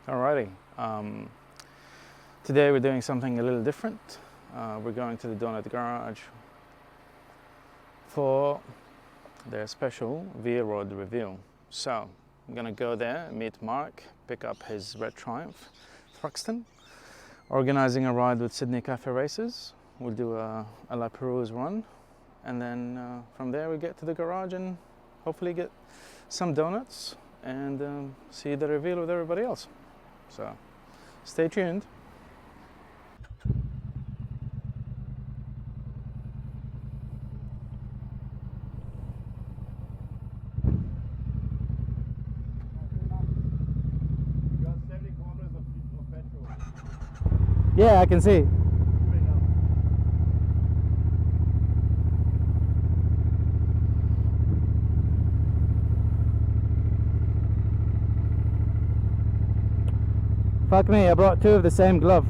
Alrighty, today we're doing something a little different. We're going to the Donut Garage for their special VROD review. So I'm gonna go there, meet Mark, pick up his red Triumph Thruxton, organizing a ride with Sydney Cafe Races. We'll do a La Perouse run, and then from there we get to the garage and hopefully get some donuts and see the reveal with everybody else. So stay tuned. You got 70 kilometers of petrol. Yeah, I can see. Fuck me, I brought two of the same glove.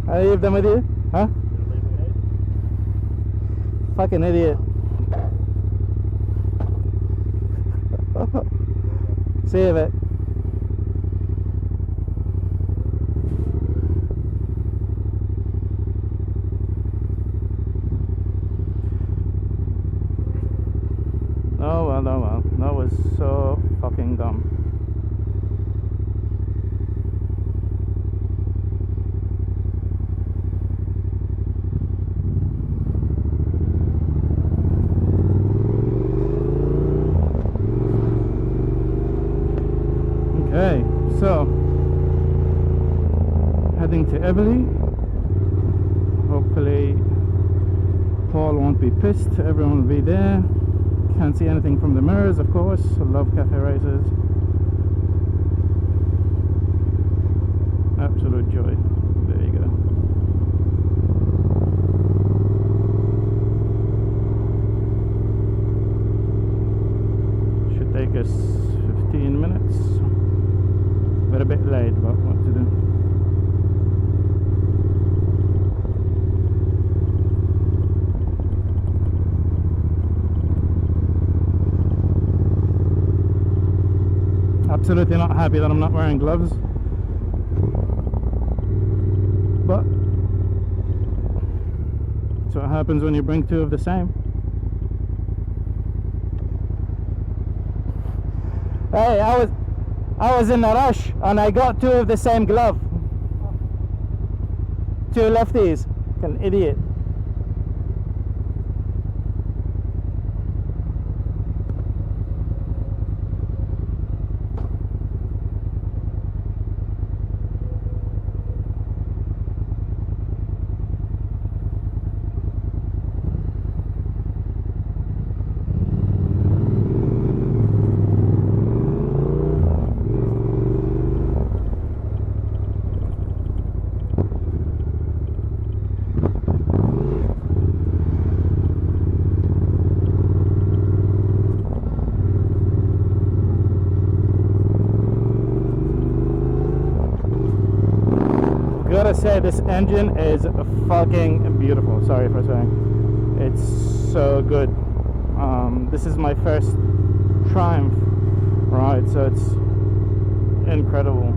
I leave them with you? Huh? Fucking idiot. Save it. Oh well, oh well. That was so fucking dumb. Okay, so heading to Everly. Hopefully Paul won't be pissed, everyone will be there. Can't see anything from the mirrors, of course. I love cafe races. Absolute joy. There you go. Should take us 15 minutes. We're a bit late, but what to do? Absolutely not happy that I'm not wearing gloves, but that's what happens when you bring two of the same. Hey, I was in a rush and I got two of the same glove. Two lefties. Like an idiot. Gotta say, this engine is fucking beautiful. Sorry for saying. It's so good. This is my first Triumph ride, so it's incredible.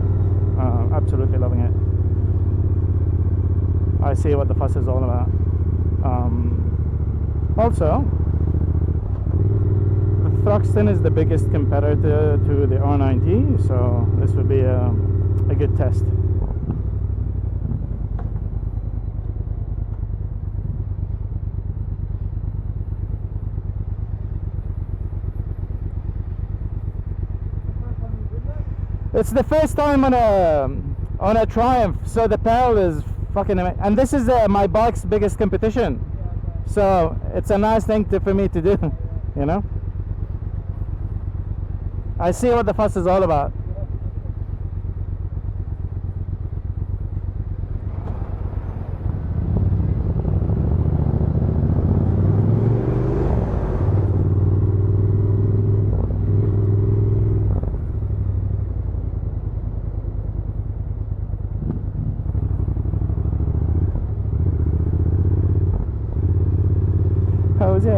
Absolutely loving it. I see what the fuss is all about. Also, the Thruxton is the biggest competitor to the R9T, so this would be a good test. It's the first time on a Triumph, so the pedal is fucking amazing. And this is my bike's biggest competition, so it's a nice thing for me to do, you know. I see what the fuss is all about. Jose.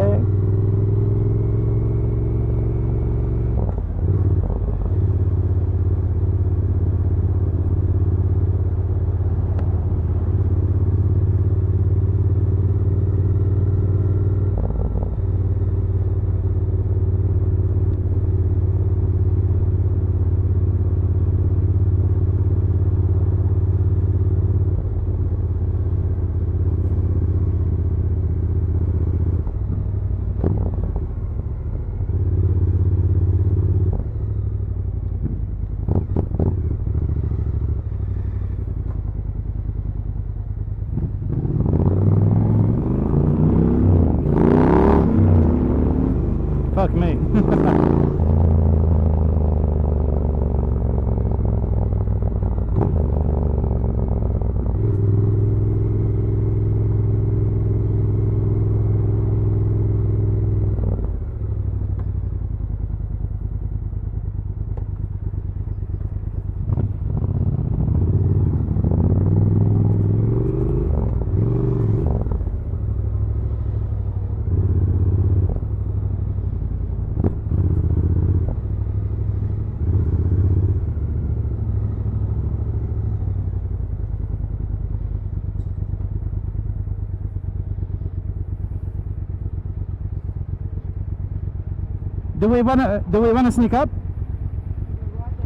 we wanna sneak up?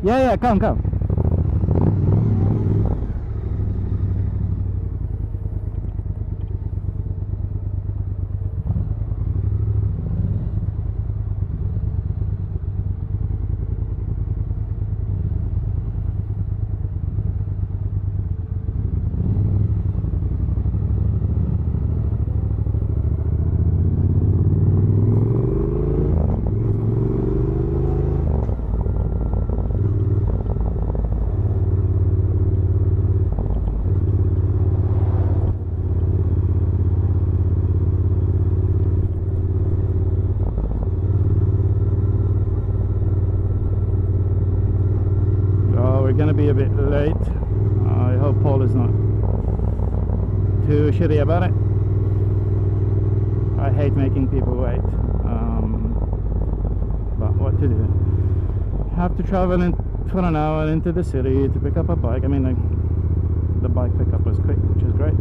Yeah, come. Gonna be a bit late. I hope Paul is not too shitty about it. I hate making people wait, but what to do? Have to travel for an hour into the city to pick up a bike. I mean, like, the bike pickup was quick, which is great.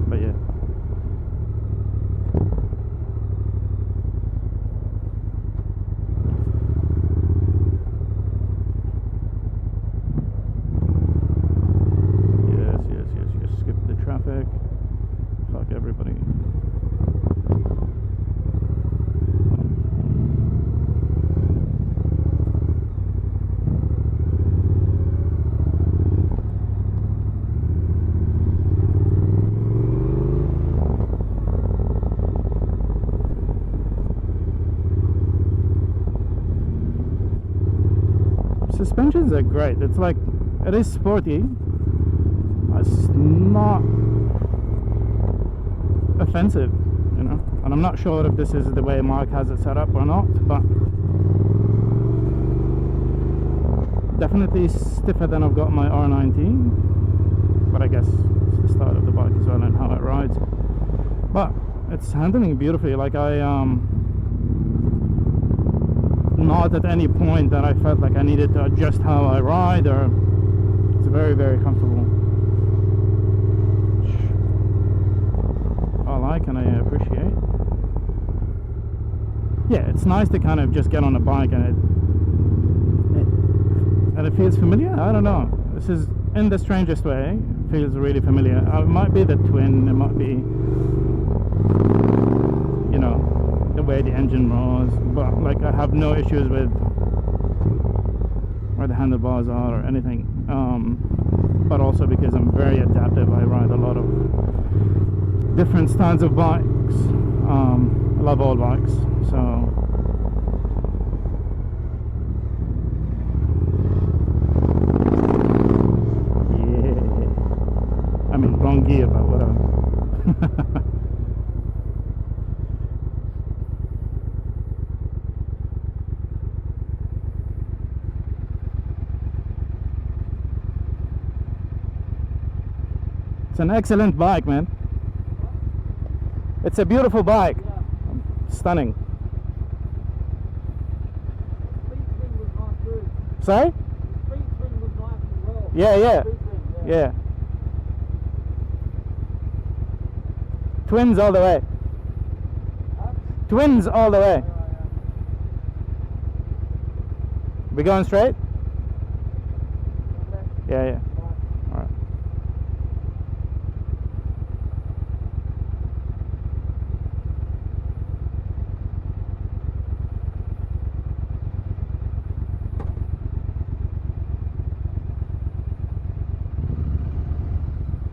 But yeah. Fuck everybody. Suspensions are great. It's like, it is sporty. It's not offensive, you know, and I'm not sure if this is the way Mark has it set up or not, but definitely stiffer than I've got my R19, but I guess it's the start of the bike as well and how it rides. But it's handling beautifully. Like, I not at any point that I felt like I needed to adjust how I ride, or it's very, very comfortable. I like and I appreciate. Yeah, it's nice to kind of just get on a bike and it feels familiar. I don't know. This is, in the strangest way, feels really familiar. It might be the twin. It might be, you know, the way the engine roars. But like, I have no issues with where the handlebars are or anything. But also because I'm very adaptive. I ride a lot of different styles of bikes. I love all bikes, so yeah. I mean, wrong gear, but whatever. It's an excellent bike, man. It's a beautiful bike. Yeah. Stunning. Speed swing was nice too. Sorry? The speed swing was nice as well. Yeah. Speed swing, Yeah. Twins all the way. Huh? Twins all the way. Yeah. We going straight? Left, Yeah. right. All right.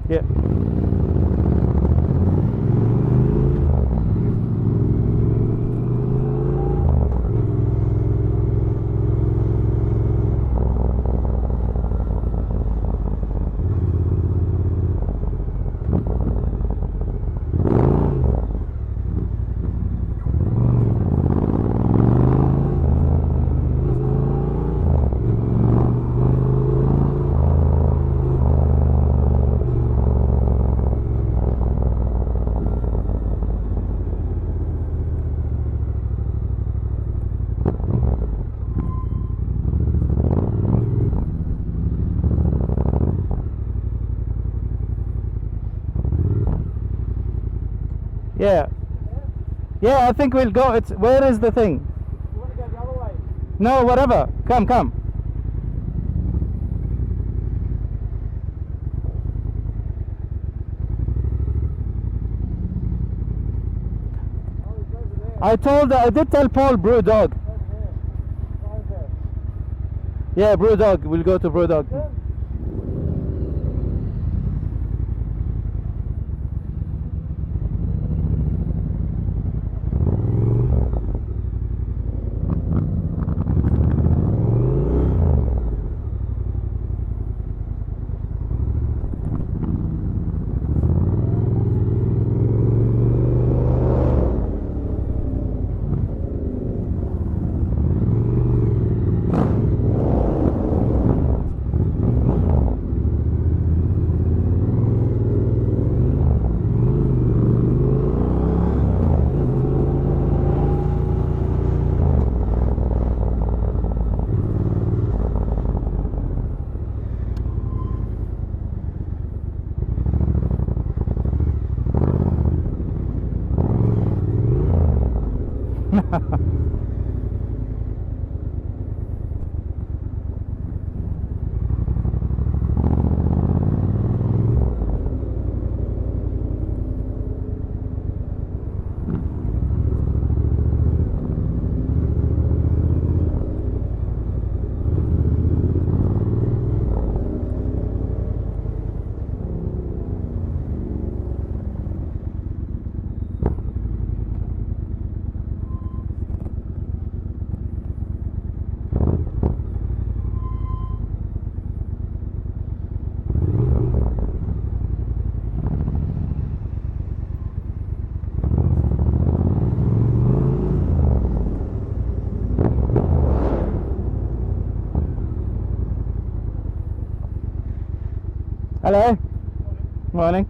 Yeah. Yeah. Yeah, I think we'll go. It's where is the thing? You want to go the other way? No, whatever. Come, come. Oh, it's over there. I did tell Paul Brew Dog. Over there. Over there. Yeah, Brew Dog. We'll go to Brew Dog. Turn. Hello. Morning.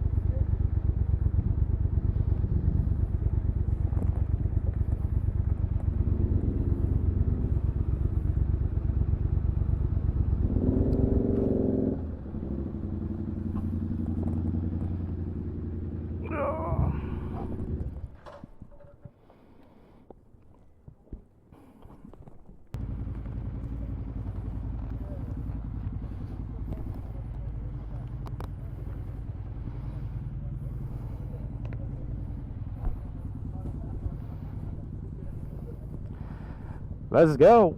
Let's go.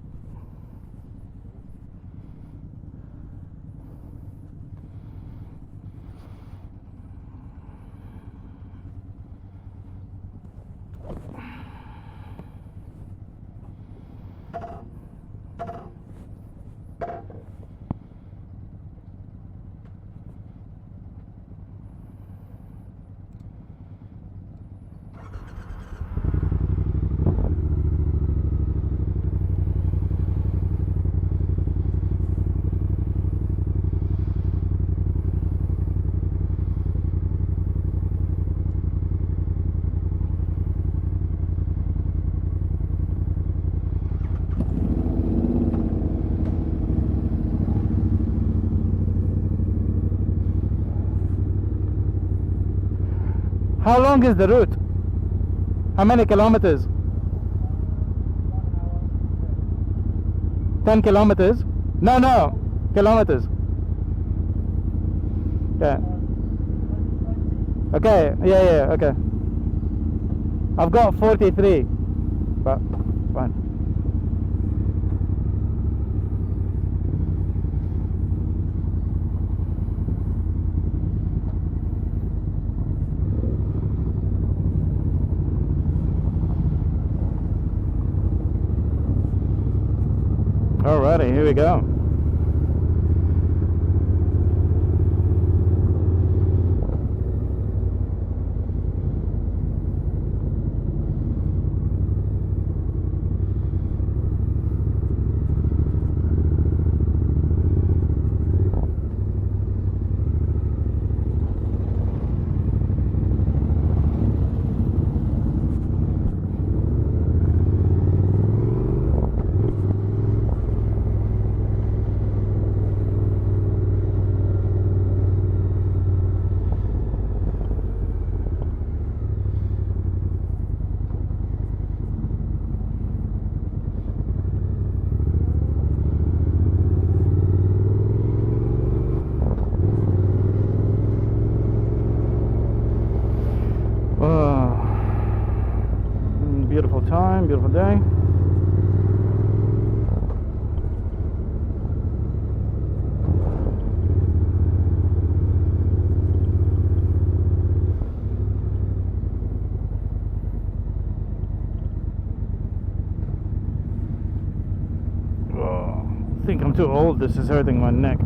How long is the route? How many kilometers? 10 kilometers? No, kilometers. Yeah. Okay, yeah, okay. I've got 43, but it's fine. Alrighty, here we go. day. I think I'm too old. This is hurting my neck.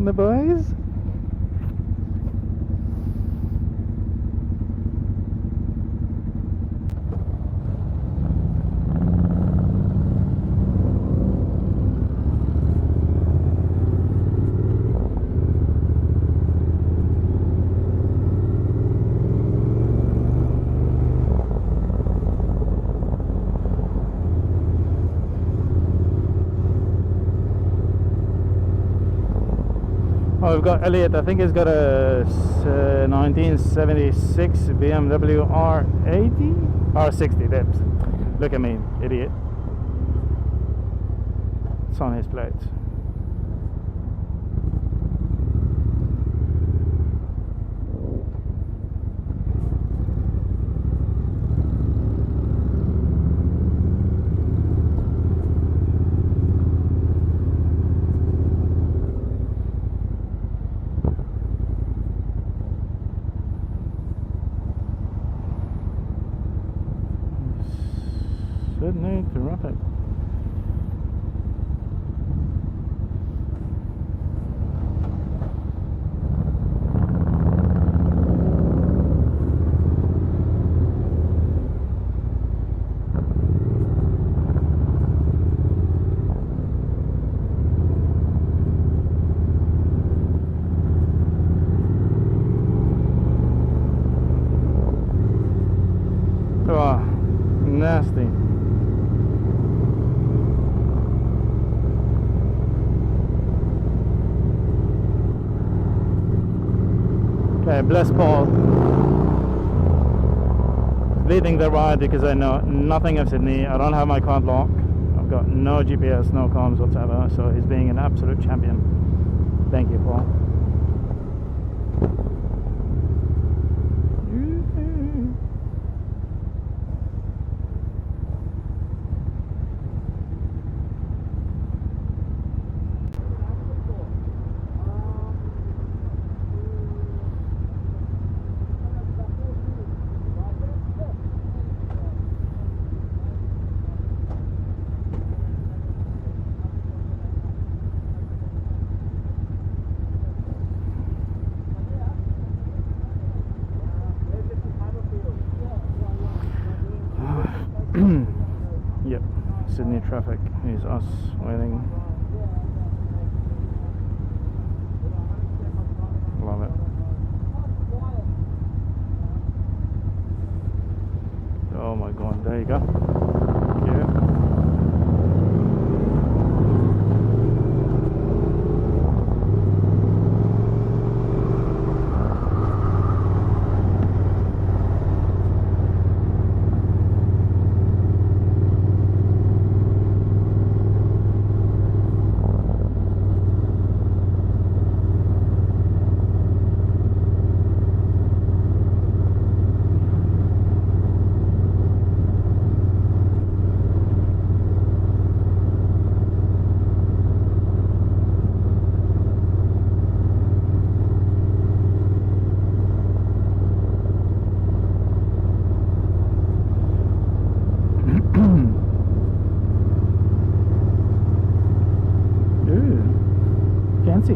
The boys. Oh, we've got Elliot. I think he's got a 1976 BMW R80? R60, dips. Look at me, idiot. It's on his plate. Sydney, terrific. Oh, nasty. Okay, bless Paul. Leading the ride because I know nothing of Sydney. I don't have my card lock. I've got no GPS, no comms whatsoever. So he's being an absolute champion. Thank you, Paul. Yep, Sydney traffic is us waiting. Love it. Oh my god, there you go. Yeah. Fancy.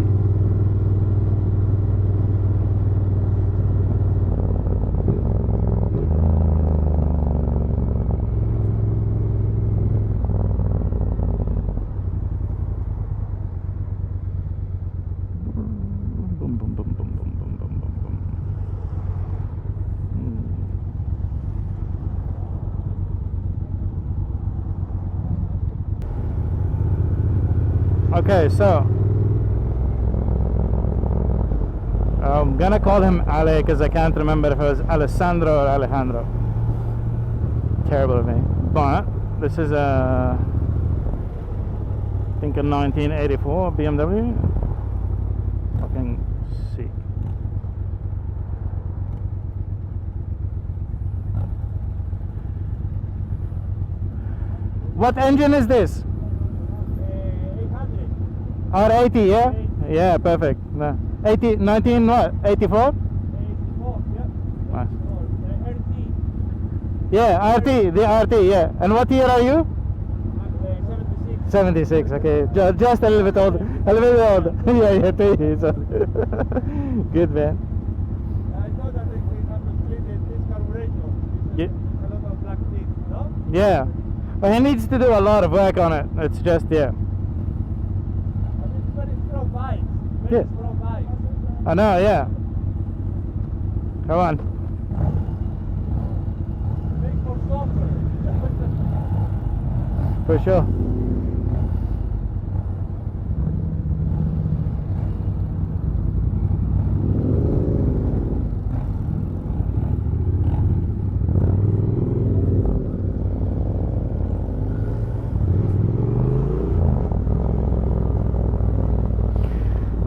Boom, boom, boom, boom, boom, boom, boom, boom, boom. Okay, so I'm gonna call him Ale because I can't remember if it was Alessandro or Alejandro. terrible of me. But this is a, I think a 1984 BMW. Fucking sick. What engine is this? 800. R80, yeah? Yeah, perfect. No. 80, 19 what? 84? 84, yep. Nice. RT. Yeah, RT, the RT, yeah. And what year are you? 76. 76, okay. Just a little bit old. A little bit old. Yeah, yeah, 2 years old. Good, man. I thought that they have to clean this carburetor. Yeah. A lot of black things, no? Yeah. But he needs to do a lot of work on it. It's just, yeah. But it's very strong bike. Yeah. Very strong bike. I know, yeah. Come on. Make for softer. For sure.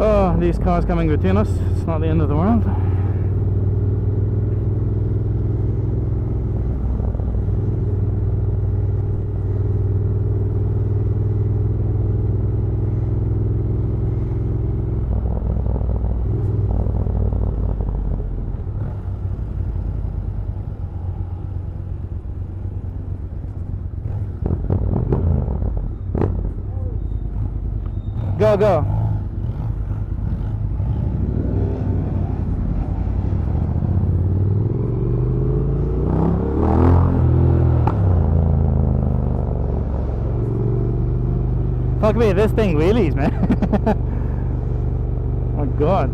Oh, these cars coming between us, it's not the end of the world. Go, go. Fuck me, this thing wheelies, man. Oh god.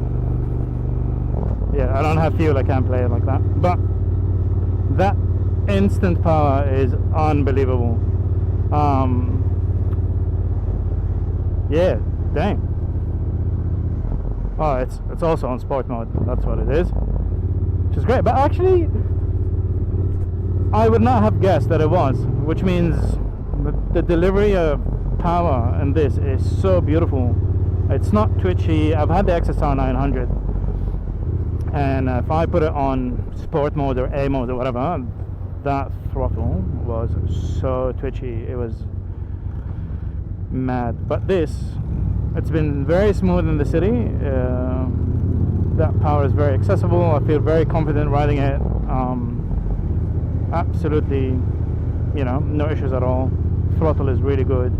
Yeah, I don't have fuel, I can't play it like that. But that instant power is unbelievable. Yeah, dang. Oh, it's also on sport mode, that's what it is. Which is great, but actually I would not have guessed that it was, which means the delivery of power in this is so beautiful. It's not twitchy. I've had the XSR 900, and if I put it on sport mode or A mode or whatever, that throttle was so twitchy, it was mad. But this, it's been very smooth in the city. That power is very accessible. I feel very confident riding it. Absolutely, you know, no issues at all. Throttle is really good.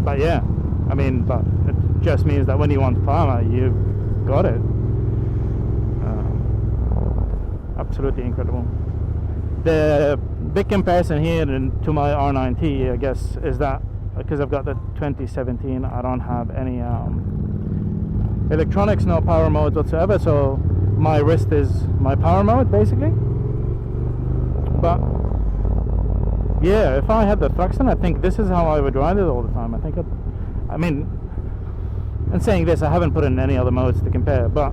But yeah, I mean, but it just means that when you want power, you've got it. Absolutely incredible. The big comparison here to my R9T, I guess, is that because I've got the 2017, I don't have any electronics, no power modes whatsoever, so my wrist is my power mode basically. But yeah, if I had the Thruxton, I think this is how I would ride it all the time. I mean, in saying this, I haven't put in any other modes to compare, but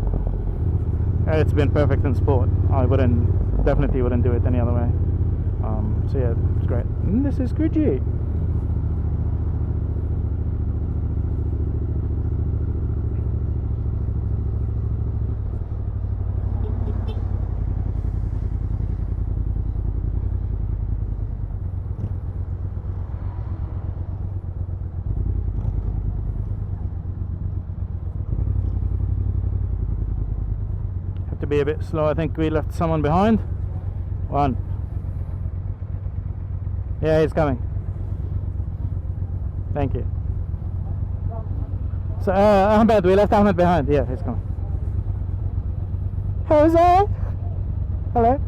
it's been perfect in sport. I definitely wouldn't do it any other way. So yeah, it's great. And this is Gucci. To be a bit slow, I think we left someone behind. One. Yeah, he's coming. Thank you. So Ahmed, we left Ahmed behind. Yeah, he's coming. Jose, hello.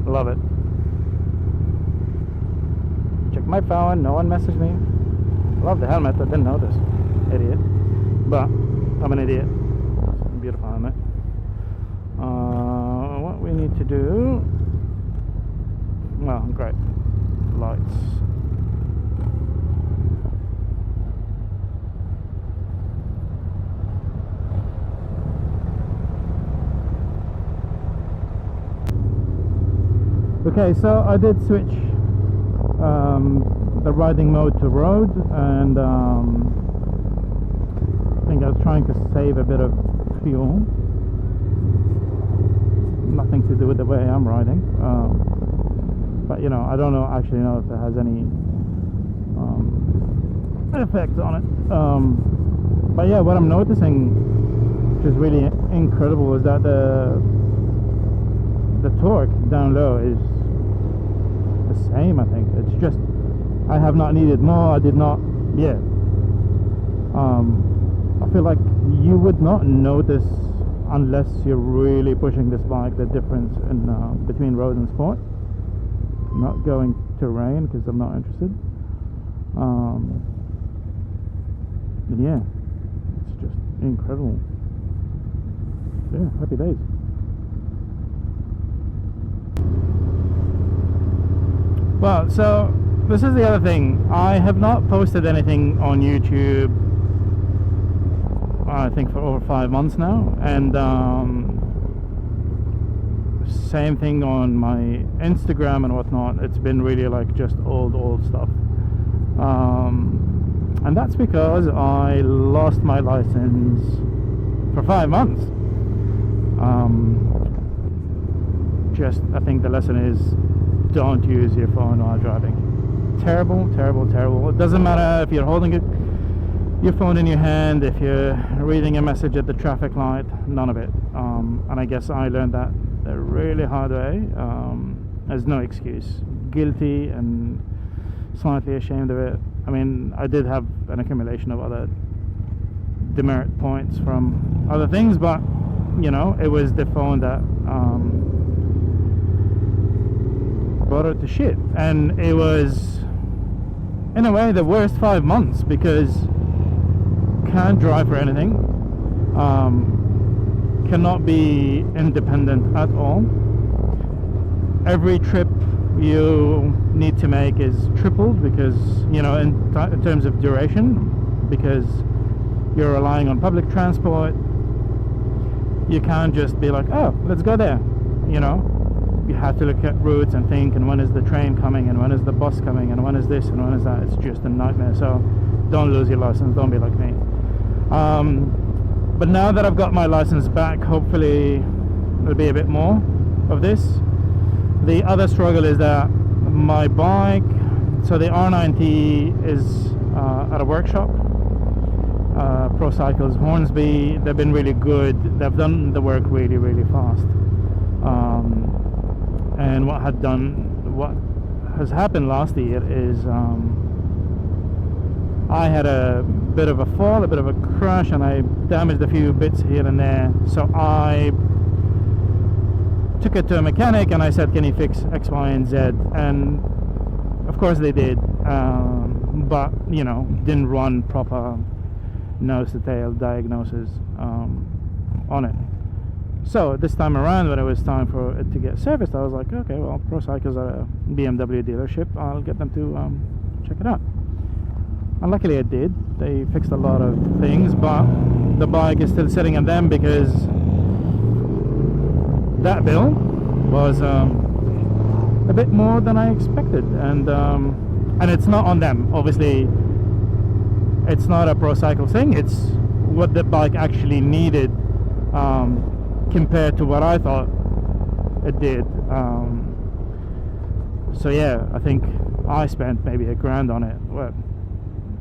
Love it. my phone. No one messaged me. Love the helmet. I didn't know this. Idiot. But I'm an idiot. Beautiful helmet. What we need to do... Well, great. Lights. Okay, so I did switch the riding mode to road, and I think I was trying to save a bit of fuel. Nothing to do with the way I'm riding, but you know, I don't actually know if it has any effect on it. But yeah, what I'm noticing, which is really incredible, is that the torque down low is the same. I think it's just I have not needed more. I did not. Yeah. I feel like you would not notice unless you're really pushing this bike the difference in between road and sport. I'm not going to rain because I'm not interested. But yeah, it's just incredible. Yeah, happy days. Well, so this is the other thing. I have not posted anything on YouTube, I think, for over 5 months now, and same thing on my Instagram and whatnot. It's been really like just old stuff, and that's because I lost my license for 5 months. Just, I think the lesson is, don't use your phone while driving. Terrible, terrible, terrible. It doesn't matter if you're holding your phone in your hand, if you're reading a message at the traffic light, none of it. And I guess I learned that the really hard way. There's no excuse. Guilty and slightly ashamed of it. I mean, I did have an accumulation of other demerit points from other things, but you know, it was the phone that brought it to shit. And it was, in a way, the worst 5 months, because can't drive for anything, cannot be independent at all. Every trip you need to make is tripled, because, you know, in terms of duration, because you're relying on public transport. You can't just be like, oh, let's go there, you know. You have to look at routes and think, and when is the train coming, and when is the bus coming, and when is this, and when is that. It's just a nightmare. So don't lose your license, don't be like me. But now that I've got my license back, hopefully there'll be a bit more of this. The other struggle is that my bike, so the R90 is at a workshop, Pro Cycles Hornsby. They've been really good. They've done the work really, really fast. And what has happened last year is I had a bit of a fall, a bit of a crash, and I damaged a few bits here and there. So I took it to a mechanic and I said, can you fix X, Y, and Z? And of course they did, but you know, didn't run proper nose to tail diagnosis on it. So this time around, when it was time for it to get serviced, I was like, okay, well, Pro Cycles are a BMW dealership. I'll get them to check it out. And luckily it did. They fixed a lot of things, but the bike is still sitting on them because that bill was a bit more than I expected. And it's not on them. Obviously, it's not a Pro Cycles thing. It's what the bike actually needed, compared to what I thought it did. So yeah, I think I spent maybe $1,000 on it. Well,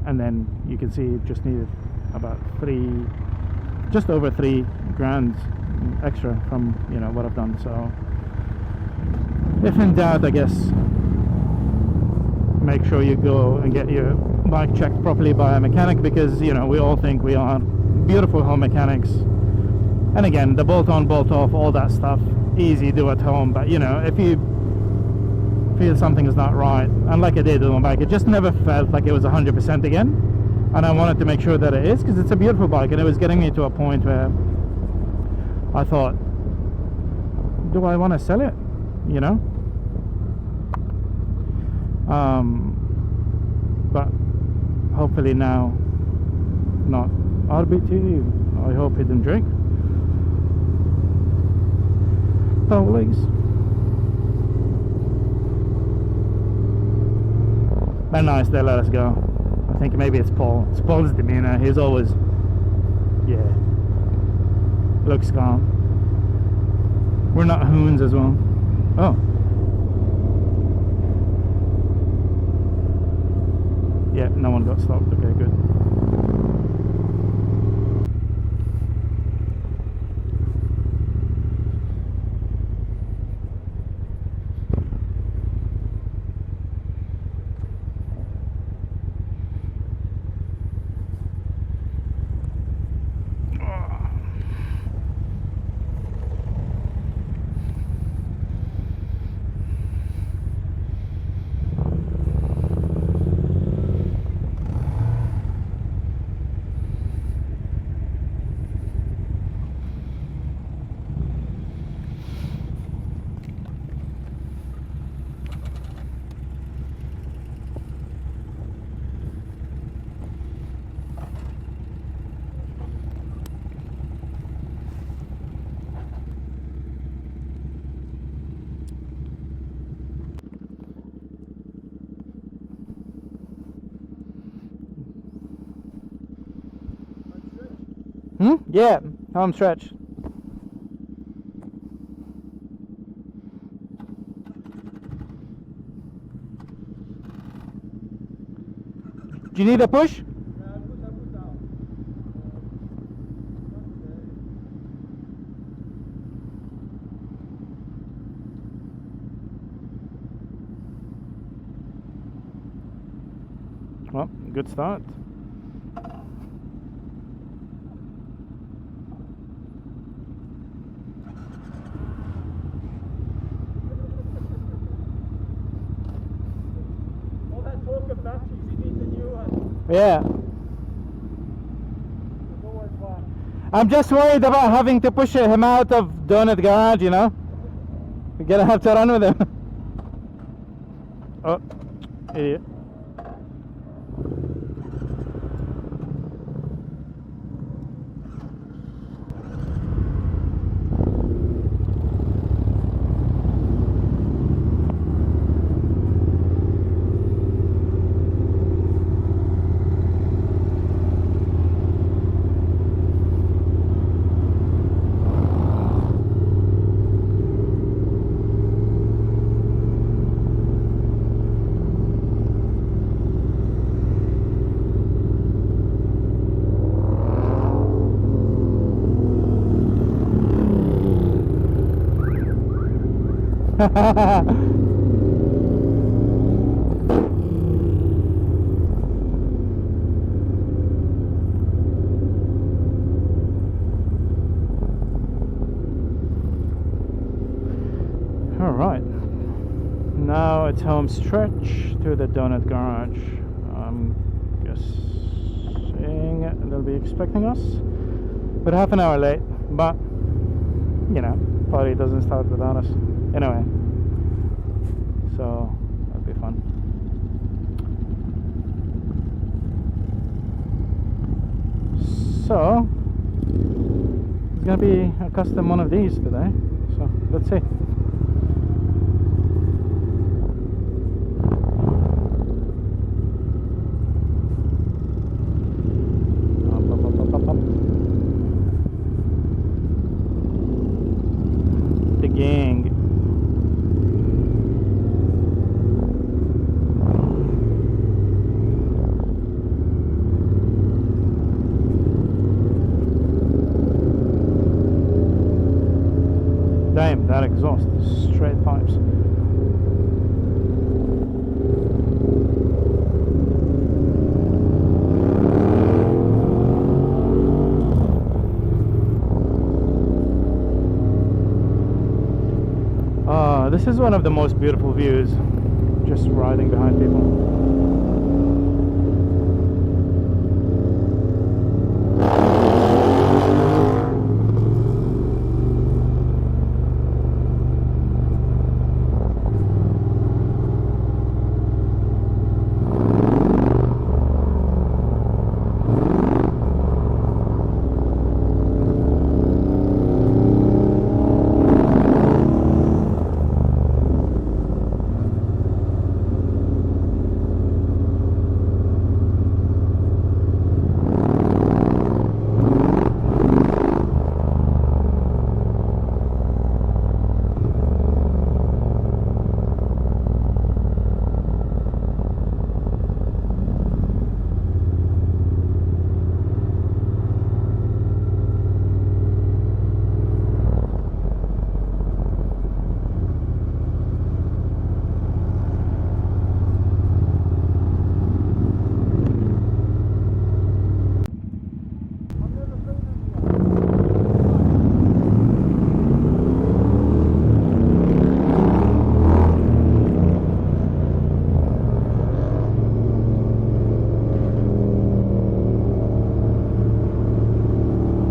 and then you can see it just needed about just over $3,000 extra from, you know, what I've done. So if in doubt, I guess make sure you go and get your bike checked properly by a mechanic, because, you know, we all think we are beautiful home mechanics. And again, the bolt on, bolt off, all that stuff, easy, do at home. But you know, if you feel something is not right. And like I did on my bike, it just never felt like it was 100% again. And I wanted to make sure that it is, because it's a beautiful bike, and it was getting me to a point where I thought, do I want to sell it? You know? But hopefully now, not RBT. I hope he didn't drink. Police. They're nice, they let us go. I think maybe it's Paul. It's Paul's demeanor. He's always, yeah, looks calm. We're not hoons as well. Oh. Yeah, no one got stopped. Okay, good. Yeah, home stretch. Do you need a push? Well, good start. All that talk of batteries, he needs a new one. Yeah. It's always fun. I'm just worried about having to push him out of Donut Garage, you know? We're gonna have to run with him. Oh, idiot. Alright, now it's home stretch to the Donut Garage. I'm guessing they'll be expecting us, but half an hour late, but you know, party doesn't start without us. Anyway, so that'll be fun. So it's gonna be a custom one of these today, so let's see. The gang. Damn, that exhaust, straight pipes. This is one of the most beautiful views just riding behind people.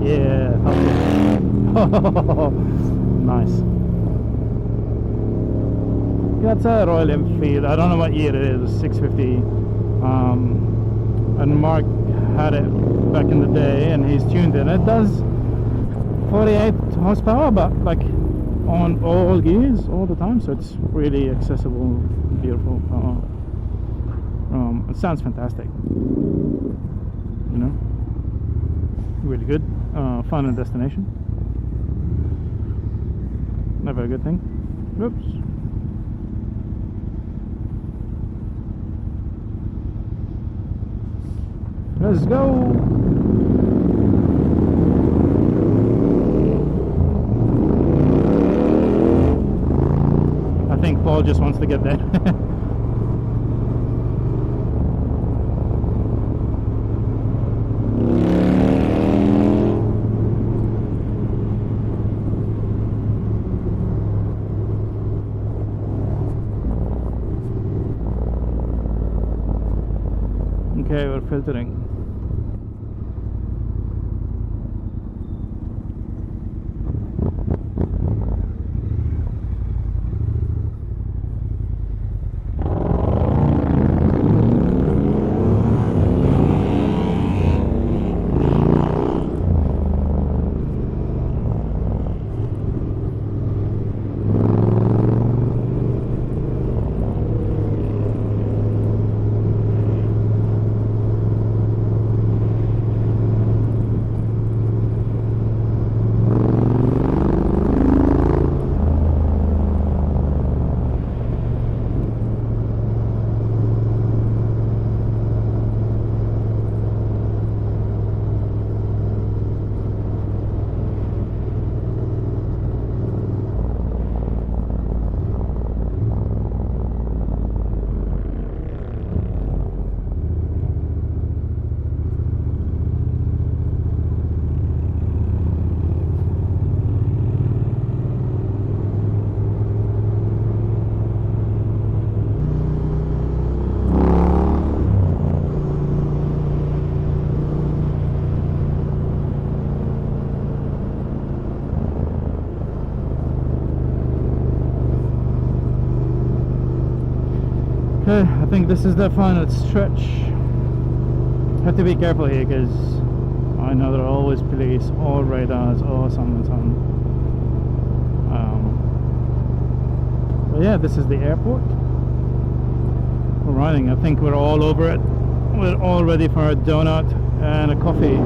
Yeah, nice. That's a Royal Enfield. I don't know what year it is, 650. And Mark had it back in the day, and he's tuned it. It does 48 horsepower, but like on all gears all the time, so it's really accessible, beautiful power. It sounds fantastic, you know, really good. Final destination, never a good thing. Oops. Let's go. I think Paul just wants to get there. Okay, we're filtering. Okay, I think this is the final stretch. Have to be careful here because I know there are always police or radars or something. But yeah, this is the airport. We're riding. I think we're all over it. We're all ready for a donut and a coffee.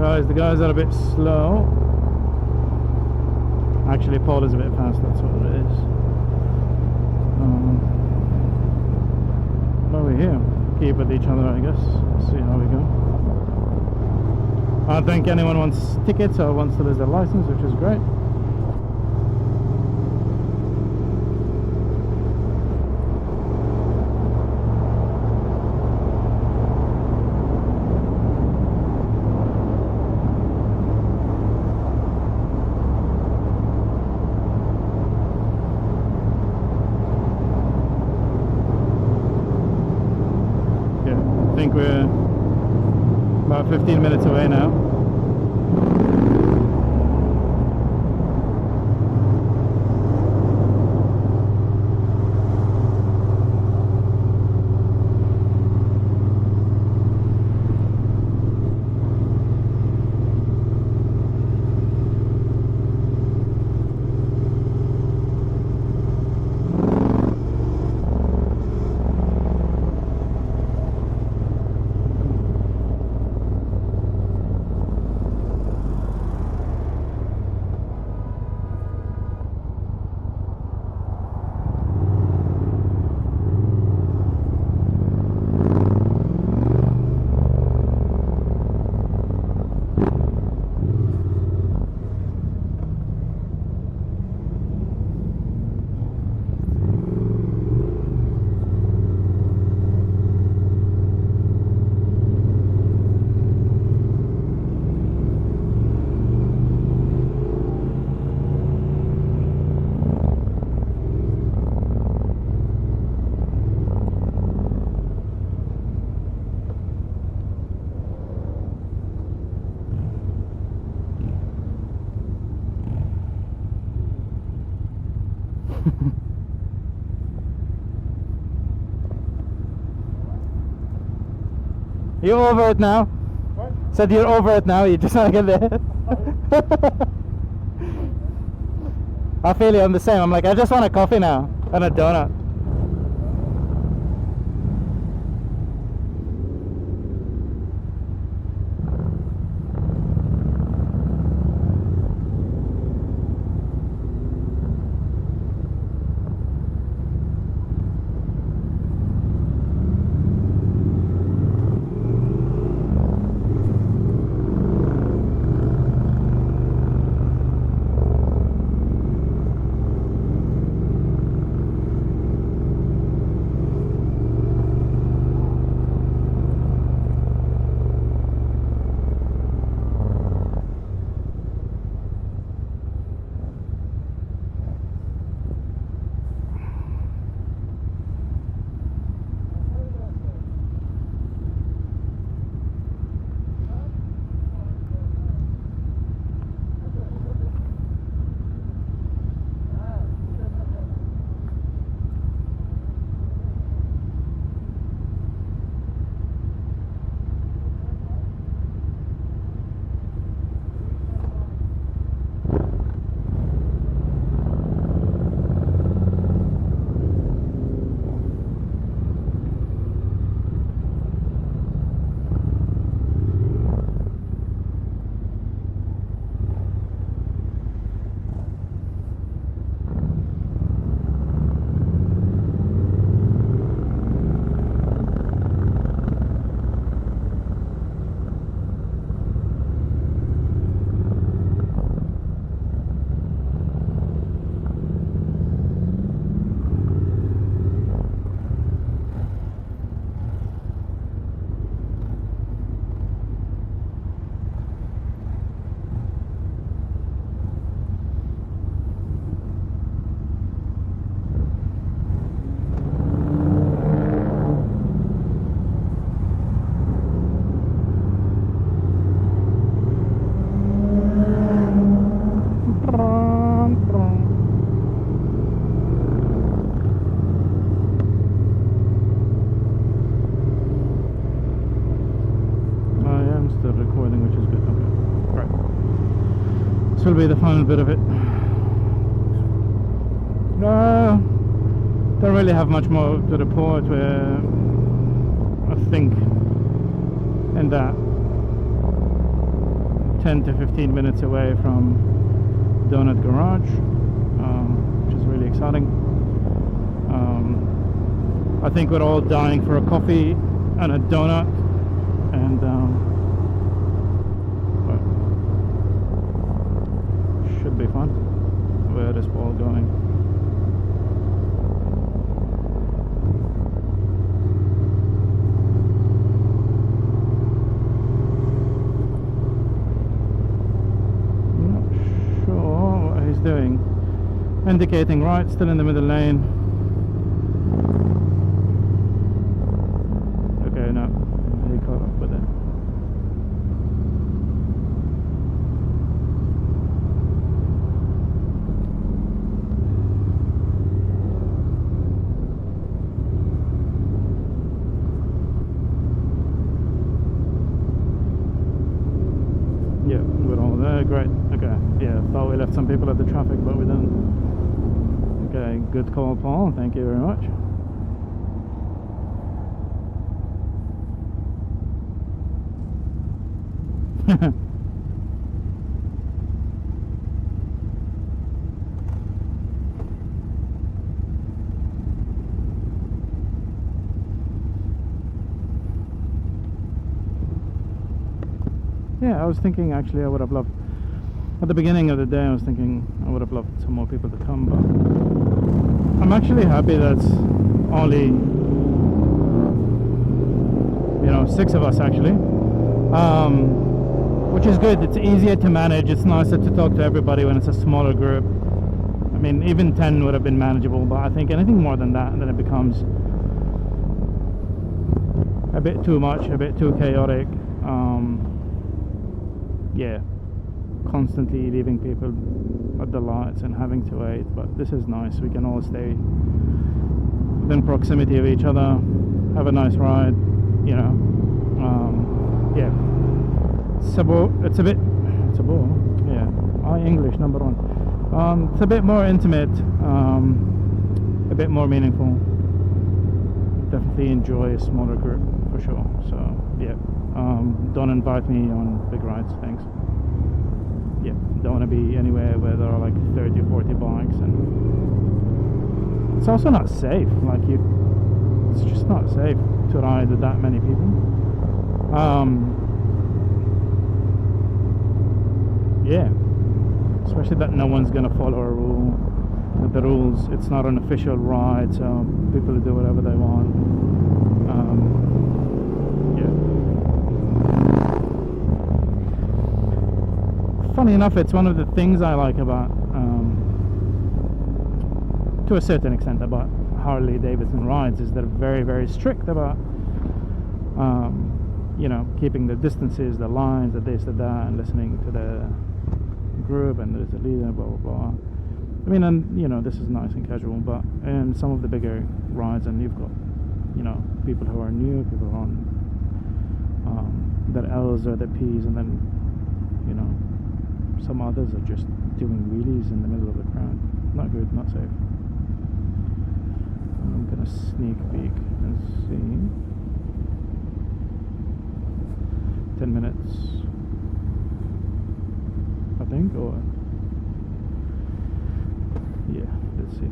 surprised. The guys are a bit slow. Actually, Paul is a bit fast, that's what it is. But we're here. Keep with each other, I guess. See how we go. I don't think anyone wants tickets or wants to lose their license, which is great. I think we're about 15 minutes away now. You over it now? What? Said you're over it now, you just want to get there. I feel you, I'm the same. I'm like, I just want a coffee now and a donut. Will be the final bit of it. No, don't really have much more to report. I think, and that 10 to 15 minutes away from Donut Garage, which is really exciting. I think we're all dying for a coffee and a donut, and but should be fun. Where is Paul going? Not sure what he's doing. Indicating right, still in the middle lane. Okay, no, he caught up with it. Yeah, we're all there, great. Okay, yeah, thought we left some people at the traffic, but we didn't. Okay, good call, Paul. Thank you very much. Yeah, I was thinking actually I would have loved, at the beginning of the day I was thinking I would have loved some more people to come, but I'm actually happy that's only, you know, 6 of us actually, which is good. It's easier to manage. It's nicer to talk to everybody when it's a smaller group. I mean, even 10 would have been manageable, but I think anything more than that, then it becomes a bit too much, a bit too chaotic. Yeah, constantly leaving people at the lights and having to wait, but this is nice. We can all stay within proximity of each other, have a nice ride, you know. Yeah, it's a bore, yeah, English number 1. It's a bit more intimate, a bit more meaningful. Definitely enjoy a smaller group for sure. So yeah, don't invite me on big rides, thanks. Yeah, don't want to be anywhere where there are like 30 or 40 bikes, and it's also not safe. Like it's just not safe to ride with that many people. Yeah, especially that no one's gonna follow a rule. The rules, it's not an official ride, so people do whatever they want. Yeah. Funny enough, it's one of the things I like about, to a certain extent, about Harley Davidson rides, is they're very, very strict about, you know, keeping the distances, the lines, the this, the that, and listening to the group, and there's a leader, blah, blah, blah. I mean, and you know, this is nice and casual, but in some of the bigger rides, and you've got, you know, people who are new, people who are on their L's or their P's, and then, you know, some others are just doing wheelies in the middle of the crowd. Not good, not safe. I'm gonna sneak peek and see. 10 minutes, I think, or yeah, let's see.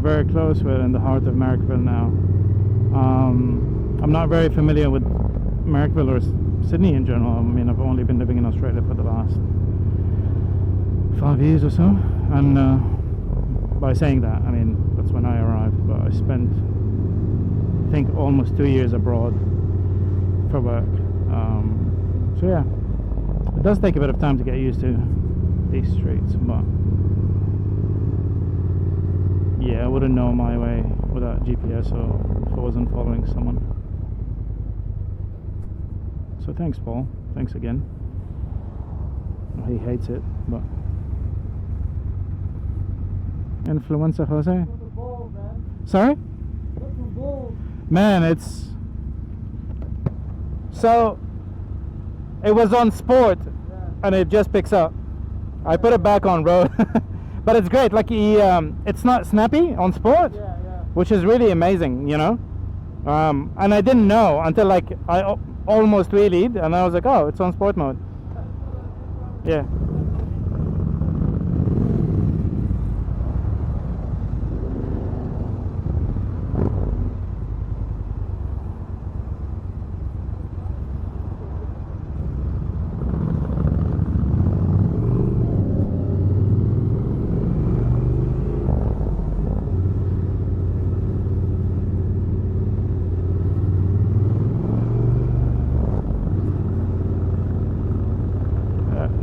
very close with in the heart of Marrickville now. I'm not very familiar with Marrickville or Sydney in general. I mean, I've only been living in Australia for the last 5 years or so, and by saying that, I mean, that's when I arrived, but I spent, I think, almost 2 years abroad for work. So yeah, it does take a bit of time to get used to these streets, but yeah, I wouldn't know my way without GPS or if I wasn't following someone. So thanks, Paul. Thanks again. He hates it, but influencer Jose. Look at the balls, man. Sorry? Look at the balls. Man, it's so it was on sport and it just picks up. I put it back on road. But it's great, like it's not snappy on sport, which is really amazing, you know. And I didn't know until like I almost wheelied, and I was like, oh, it's on sport mode. Yeah.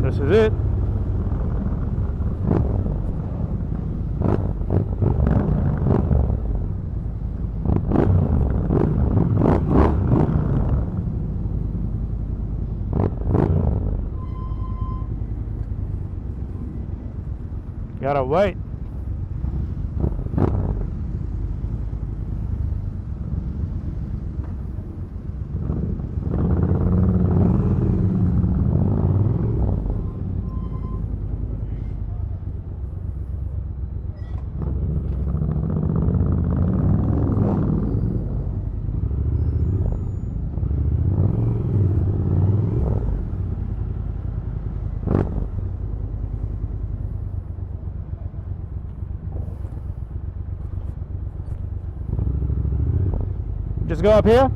This is it. Gotta wait. Just go up here.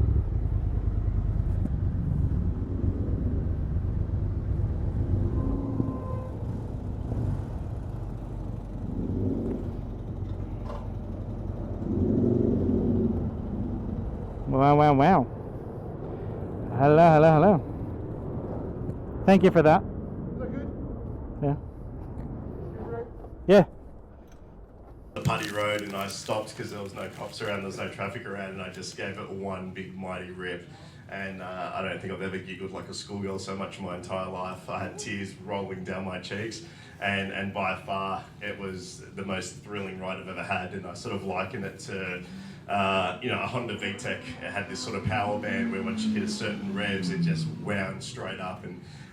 Wow. Hello. Thank you for that. Look good. Yeah. Yeah. The Putty Road, and I stopped because there was no cops around, there was no traffic around, and I just gave it one big mighty rip. And I don't think I've ever giggled like a schoolgirl so much in my entire life. I had tears rolling down my cheeks, and by far it was the most thrilling ride I've ever had. And I sort of liken it to a Honda VTEC. It had this sort of power band where once you hit a certain revs, it just wound straight up.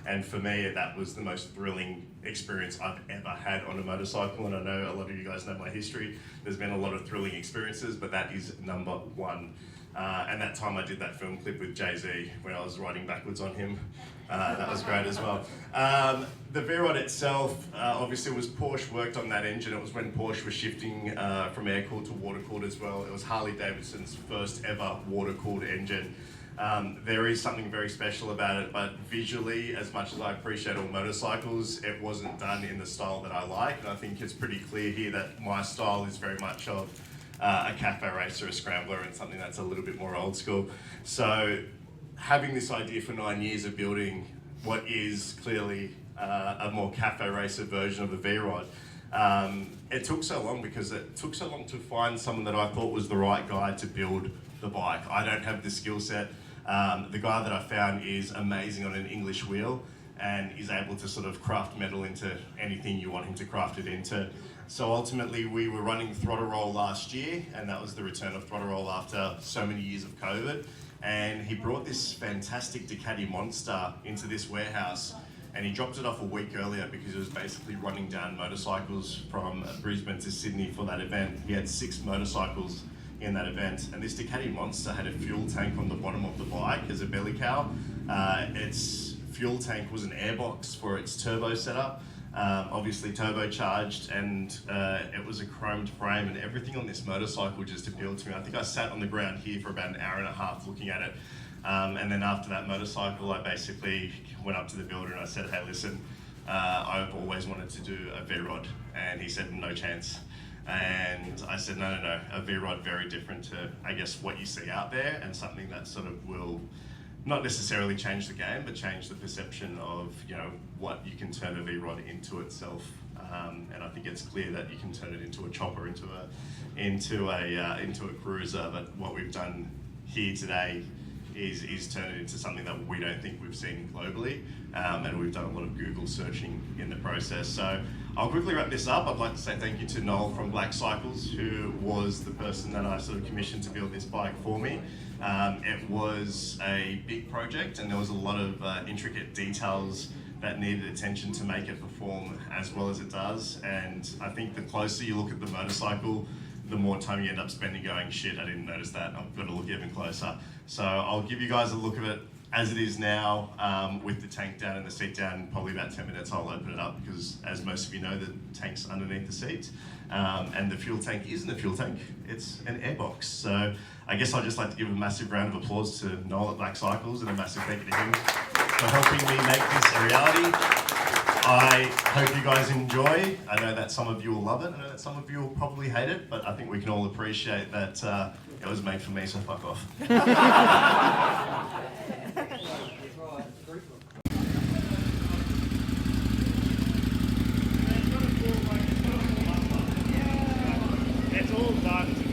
And for me, that was the most thrilling experience I've ever had on a motorcycle. And I know a lot of you guys know my history. There's been a lot of thrilling experiences, but that is number one. And that time I did that film clip with Jay-Z when I was riding backwards on him. That was great as well. The VROD itself, obviously was Porsche worked on that engine. It was when Porsche was shifting from air-cooled to water-cooled as well. It was Harley-Davidson's first ever water-cooled engine. There is something very special about it, but visually, as much as I appreciate all motorcycles, it wasn't done in the style that I like. And I think it's pretty clear here that my style is very much of a cafe racer, a scrambler, and something that's a little bit more old school. So having this idea for 9 years of building what is clearly a more cafe racer version of a VROD, it took so long because it took so long to find someone that I thought was the right guy to build the bike. I don't have the skill set. The guy that I found is amazing on an English wheel and is able to sort of craft metal into anything you want him to craft it into. So ultimately we were running throttle roll last year, and that was the return of throttle roll after so many years of COVID. And he brought this fantastic Ducati Monster into this warehouse, and he dropped it off a week earlier because he was basically running down motorcycles from Brisbane to Sydney for that event. He had 6 motorcycles in that event, and this Ducati Monster had a fuel tank on the bottom of the bike as a belly cow. Its fuel tank was an airbox for its turbo setup. obviously turbocharged, and it was a chromed frame, and everything on this motorcycle just appealed to me. I think I sat on the ground here for about an hour and a half looking at it. And then after that motorcycle, I basically went up to the builder and I said, hey, listen, I've always wanted to do a VROD. And he said, no chance. And I said, no, a VROD very different to, I guess, what you see out there, and something that sort of will not necessarily change the game, but change the perception of, you know, what you can turn a VROD into itself. And I think it's clear that you can turn it into a chopper, into a cruiser. But what we've done here today is turn it into something that we don't think we've seen globally, and we've done a lot of Google searching in the process. So I'll quickly wrap this up. I'd like to say thank you to Noel from Black Cycles, who was the person that I sort of commissioned to build this bike for me. It was a big project, and there was a lot of intricate details that needed attention to make it perform as well as it does. And I think the closer you look at the motorcycle, the more time you end up spending going, shit, I didn't notice that, I've got to look even closer. So I'll give you guys a look of it as it is now, with the tank down and the seat down. Probably about 10 minutes I'll open it up, because as most of you know, the tank's underneath the seat. And the fuel tank isn't a fuel tank, it's an airbox. So I guess I'd just like to give a massive round of applause to Noel at Black Cycles, and a massive thank you to him for helping me make this a reality. I hope you guys enjoy. I know that some of you will love it. I know that some of you will probably hate it, but I think we can all appreciate that it was made for me, so fuck off. It's all done.